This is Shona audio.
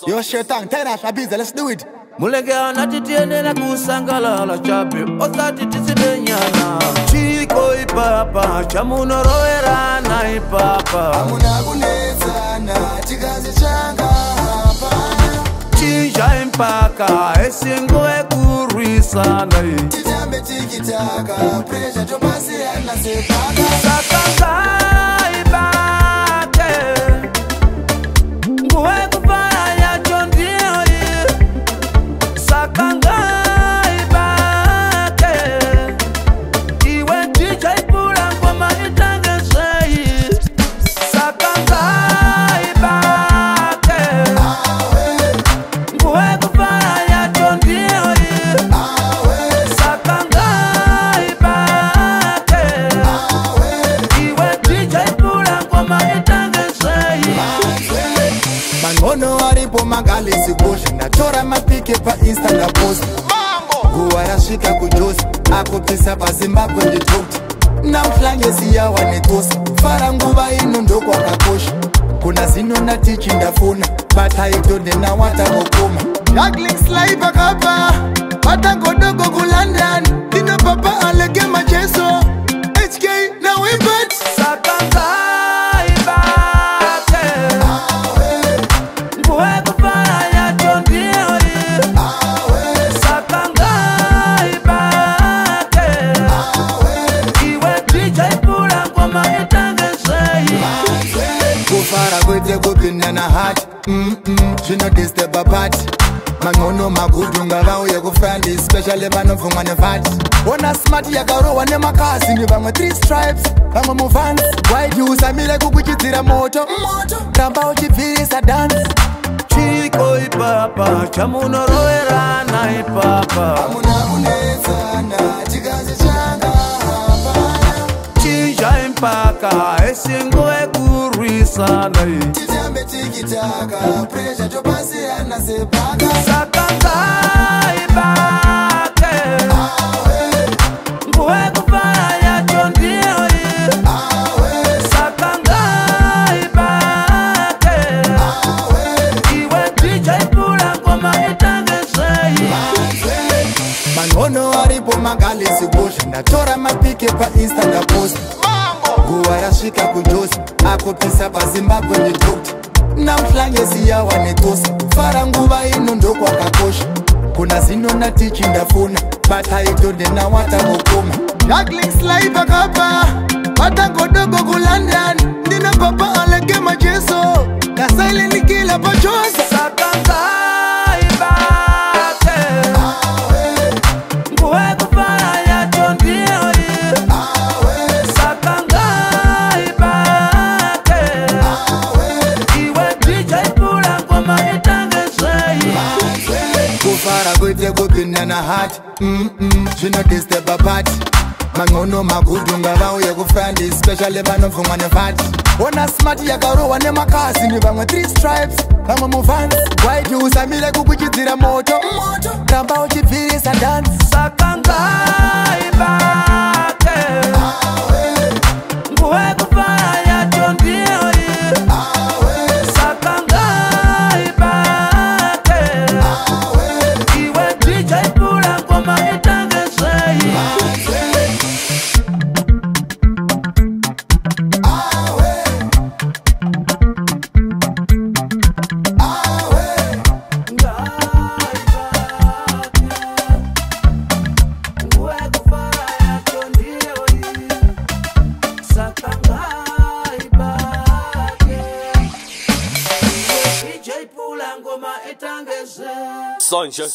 Yo, Shetang, tell us, Abiza, let's do it. Mulegea na titiende na kusangala la chapi Osati tisidenyana Chiko ipapa Chamuno roera na ipapa Amuna kuneza na chikazi changa hapa Chinja impaka Esingo ekurisana Tijambe tikitaka Pressure jopasi anasepaka Sakanga ibake Nguwe kufanya chondio Sakanga ibake Iwe chicha ipula ngoma itangesei Sakanga ibake Nguwe kufanya chondio Sakanga ibake Iwe chicha ipula ngoma itangesei Mangono haripo magali sikushi Natora mapike pa Insta na post Guwa ya shika kujosi Ako pisa pa Zimbabwe nditoti Na mflange siya wanetosi Fara nguva ino ndoko wakakoshi Kuna zino na tichi ndafuna Bata itode na wata mokoma Juggling slide bakapa Bata ngodogo kulandan Dino papa alege macheso HK na wimbat Sakanga ibake Nguwe kufanya chondio Sakanga ibake Iwe chicha ipula ngoma itangesei Kufara kwete kupinda na hati Shino disturb apart Mangono magudu ngavauye kufrandi Especially vanovumwa nevati Ona smart yakarowa nemakasi Ni vamwe 3 stripes Vamwe mufans White usamile kukuchidzira moto Ramba uchibvirisa dance Chiko ipapa Chamuno roera na ipapa Amuna kunezana Chikazi changa hapa Chinja impaka Esingo ekurisana Tijambe tikitaka Pressure jopasi anasepaka Sakanga ibake Nguwe kufanya chondio Sakanga ibake Iwe chicha ipula ngoma itangesei Mangono haripo magali sikushi Natora mapike pa Insta na post Guwa ya shika kujosi Ako pisa pa Zimbabwe nditoti Na mflange siya wanetosi Fara nguva ino ndoko wakakoshi Kuna zino na tichi ndafuna Bata itode na wata mokoma Juggling slide bakapa Bata ngodogo kulandan Dino papa alege macheso Na silent kila pachosa Sakanga ibake Nguwe kufanya chondio Sakanga ibake Iwe chicha ipula ngoma itangesei Kufara kwete kupinda na hati Shino disturb apart Mangono magudu ngavauye kufrandi Especially vanovumwa nevati Ona smart yakarowa nemakasi Ni vamwe 3 stripes Vamwe mufans White usamile kukuchidzira moto Ramba uchibvirisa dance Sakanga ibake Nguwe kufanya chondio Sakanga ibake Iwe chicha ipula ngoma itangesei Sonja.